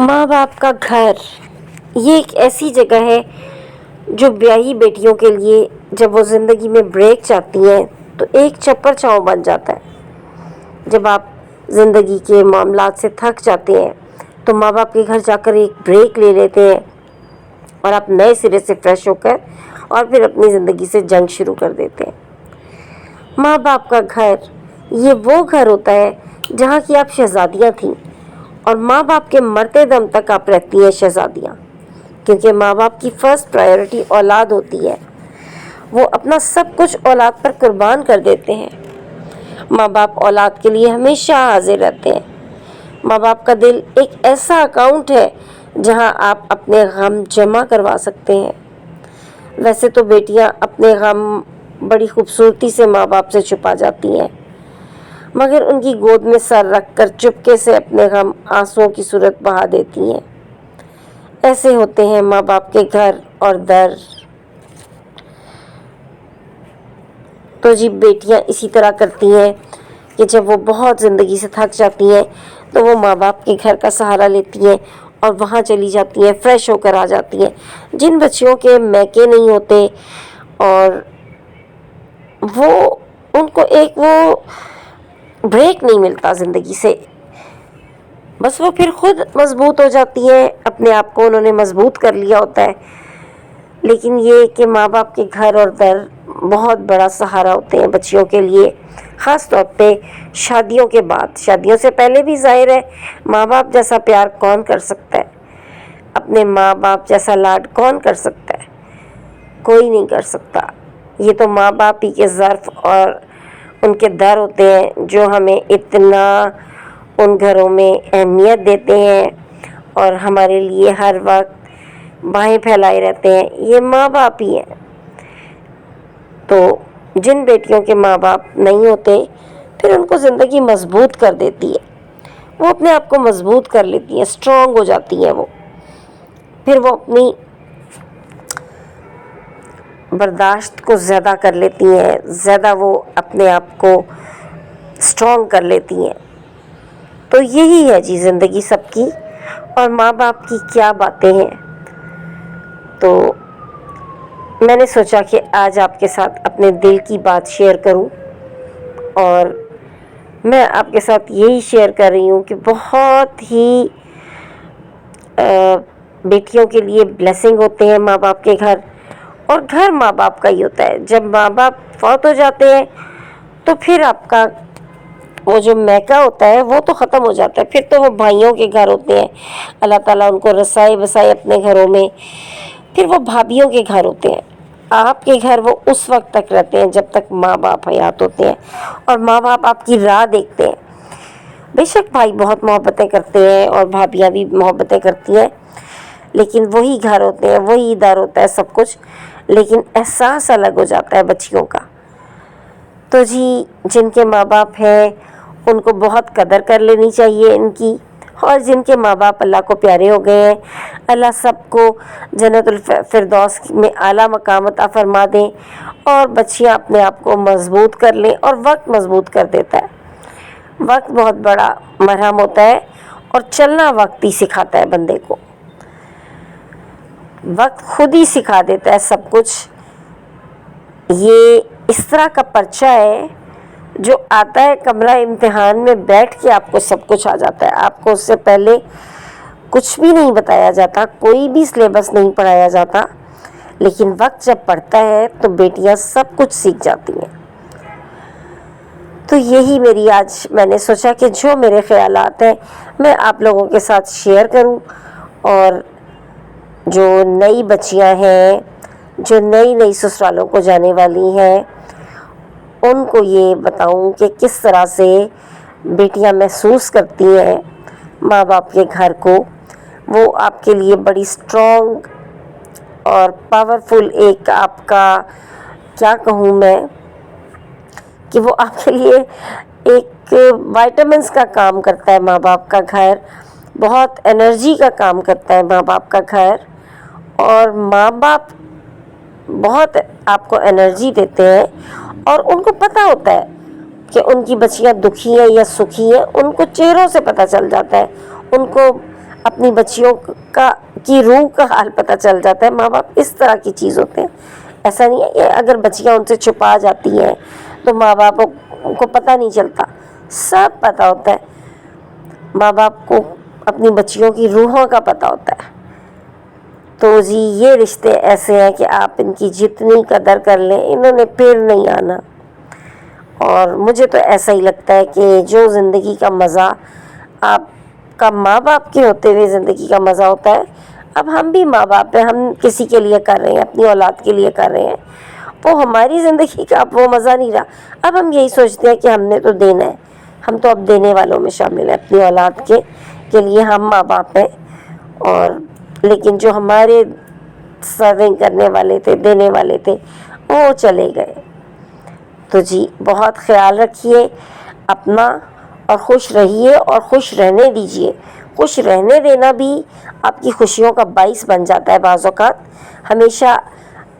ماں باپ کا گھر یہ ایک ایسی جگہ ہے جو بیاہی بیٹیوں کے لیے جب وہ زندگی میں بریک چاہتی ہیں تو ایک چپر چھاؤں بن جاتا ہے۔ جب آپ زندگی کے معاملات سے تھک جاتے ہیں تو ماں باپ کے گھر جا کر ایک بریک لے لیتے ہیں اور آپ نئے سرے سے فریش ہو کر اور پھر اپنی زندگی سے جنگ شروع کر دیتے ہیں۔ ماں باپ کا گھر یہ وہ گھر ہوتا ہے جہاں کی آپ شہزادیاں تھیں اور ماں باپ کے مرتے دم تک آپ رہتی ہیں شہزادیاں، کیونکہ ماں باپ کی فرسٹ پرائیورٹی اولاد ہوتی ہے۔ وہ اپنا سب کچھ اولاد پر قربان کر دیتے ہیں۔ ماں باپ اولاد کے لیے ہمیشہ حاضر رہتے ہیں۔ ماں باپ کا دل ایک ایسا اکاؤنٹ ہے جہاں آپ اپنے غم جمع کروا سکتے ہیں۔ ویسے تو بیٹیاں اپنے غم بڑی خوبصورتی سے ماں باپ سے چھپا جاتی ہیں، مگر ان کی گود میں سر رکھ کر چپکے سے اپنے غم آنسوؤں کی صورت بہا دیتی ہیں۔ ایسے ہوتے ہیں ماں باپ کے گھر اور در۔ تو جی بیٹیاں اسی طرح کرتی ہیں کہ جب وہ بہت زندگی سے تھک جاتی ہیں تو وہ ماں باپ کے گھر کا سہارا لیتی ہیں اور وہاں چلی جاتی ہیں، فریش ہو کر آ جاتی ہیں۔ جن بچیوں کے میکے نہیں ہوتے اور وہ ان کو ایک وہ بریک نہیں ملتا زندگی سے، بس وہ پھر خود مضبوط ہو جاتی ہیں، اپنے آپ کو انہوں نے مضبوط کر لیا ہوتا ہے۔ لیکن یہ کہ ماں باپ کے گھر اور در بہت بڑا سہارا ہوتے ہیں بچیوں کے لیے، خاص طور پہ شادیوں کے بعد۔ شادیوں سے پہلے بھی ظاہر ہے ماں باپ جیسا پیار کون کر سکتا ہے، اپنے ماں باپ جیسا لاڈ کون کر سکتا ہے، کوئی نہیں کر سکتا۔ یہ تو ماں باپ ہی کے ظرف اور ان کے در ہوتے ہیں جو ہمیں اتنا ان گھروں میں اہمیت دیتے ہیں اور ہمارے لیے ہر وقت باہیں پھیلائے رہتے ہیں، یہ ماں باپ ہی ہیں۔ تو جن بیٹیوں کے ماں باپ نہیں ہوتے پھر ان کو زندگی مضبوط کر دیتی ہے، وہ اپنے آپ کو مضبوط کر لیتی ہیں، اسٹرانگ ہو جاتی ہیں۔ وہ پھر وہ اپنی برداشت کو زیادہ کر لیتی ہیں، زیادہ وہ اپنے آپ کو اسٹرانگ کر لیتی ہیں۔ تو یہی ہے جی زندگی سب کی، اور ماں باپ کی کیا باتیں ہیں۔ تو میں نے سوچا کہ آج آپ کے ساتھ اپنے دل کی بات شیئر کروں، اور میں آپ کے ساتھ یہی شیئر کر رہی ہوں کہ بہت ہی بیٹیوں کے لیے بلیسنگ ہوتے ہیں ماں باپ کے گھر، اور گھر ماں باپ کا ہی ہوتا ہے۔ جب ماں باپ فوت ہو جاتے ہیں تو پھر آپ کا وہ جو میکہ ہوتا ہے وہ تو ختم ہو جاتا ہے، پھر تو وہ بھائیوں کے گھر ہوتے ہیں، اللہ تعالیٰ ان کو رسائے بسائے اپنے گھروں میں، پھر وہ بھابھیوں کے گھر ہوتے ہیں۔ آپ کے گھر وہ اس وقت تک رہتے ہیں جب تک ماں باپ حیات ہوتے ہیں، اور ماں باپ آپ کی راہ دیکھتے ہیں۔ بے شک بھائی بہت محبتیں کرتے ہیں اور بھابھیاں بھی محبتیں کرتی ہیں، لیکن وہی گھر ہوتے ہیں، وہی در ہوتا ہے سب کچھ، لیکن احساس الگ ہو جاتا ہے بچیوں کا۔ تو جی جن کے ماں باپ ہیں ان کو بہت قدر کر لینی چاہیے ان کی، اور جن کے ماں باپ اللہ کو پیارے ہو گئے ہیں، اللہ سب کو جنت الفردوس میں اعلیٰ مقام عطا فرما دیں، اور بچیاں اپنے آپ کو مضبوط کر لیں، اور وقت مضبوط کر دیتا ہے۔ وقت بہت بڑا مرہم ہوتا ہے، اور چلنا وقت ہی سکھاتا ہے بندے کو، وقت خود ہی سکھا دیتا ہے سب کچھ۔ یہ اس طرح کا پرچہ ہے جو آتا ہے کمرہ امتحان میں بیٹھ کے آپ کو سب کچھ آ جاتا ہے، آپ کو اس سے پہلے کچھ بھی نہیں بتایا جاتا، کوئی بھی سلیبس نہیں پڑھایا جاتا، لیکن وقت جب پڑھتا ہے تو بیٹیاں سب کچھ سیکھ جاتی ہیں۔ تو یہی میری آج میں نے سوچا کہ جو میرے خیالات ہیں میں آپ لوگوں کے ساتھ شیئر کروں، اور جو نئی بچیاں ہیں جو نئی سسرالوں کو جانے والی ہیں ان کو یہ بتاؤں کہ کس طرح سے بیٹیاں محسوس کرتی ہیں ماں باپ کے گھر کو۔ وہ آپ کے لیے بڑی اسٹرانگ اور پاورفل ایک آپ کا کیا کہوں میں کہ وہ آپ کے لیے ایک وائٹامنس کا کام کرتا ہے ماں باپ کا گھر، بہت انرجی کا کام کرتا ہے ماں باپ کا گھر، اور ماں باپ بہت آپ کو انرجی دیتے ہیں، اور ان کو پتہ ہوتا ہے کہ ان کی بچیاں دکھی ہیں یا سکھی ہیں، ان کو چہروں سے پتہ چل جاتا ہے، ان کو اپنی بچیوں کی روح کا حال پتہ چل جاتا ہے. ماں باپ اس طرح کی چیز ہوتے ہیں. ایسا نہیں ہے کہ اگر بچیاں ان سے چھپا جاتی ہیں تو ماں باپ کو پتہ نہیں چلتا، سب پتہ ہوتا ہے. ماں باپ کو اپنی بچیوں کی روحوں کا پتہ ہوتا ہے. تو جی یہ رشتے ایسے ہیں کہ آپ ان کی جتنی قدر کر لیں انہوں نے پھر نہیں آنا. اور مجھے تو ایسا ہی لگتا ہے کہ جو زندگی کا مزہ آپ کا ماں باپ کے ہوتے ہوئے زندگی کا مزہ ہوتا ہے، اب ہم بھی ماں باپ ہیں، ہم کسی کے لیے کر رہے ہیں، اپنی اولاد کے لیے کر رہے ہیں. وہ ہماری زندگی کا اب وہ مزہ نہیں رہا. اب ہم یہی سوچتے ہیں کہ ہم نے تو دینا ہے، ہم تو اب دینے والوں میں شامل ہیں. اپنی اولاد کے لیے ہم ماں باپ ہیں. اور لیکن جو ہمارے سرونگ کرنے والے تھے، دینے والے تھے، وہ چلے گئے. تو جی بہت خیال رکھیے اپنا، اور خوش رہیے اور خوش رہنے دیجیے. خوش رہنے دینا بھی آپ کی خوشیوں کا باعث بن جاتا ہے بعض اوقات. ہمیشہ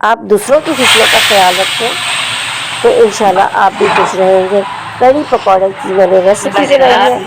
آپ دوسروں کی خوشیوں کا خیال رکھیں تو انشاءاللہ آپ بھی خوش رہیں گے. کڑی پکوڑے کی میں نے ریسیپی بنائی ہے.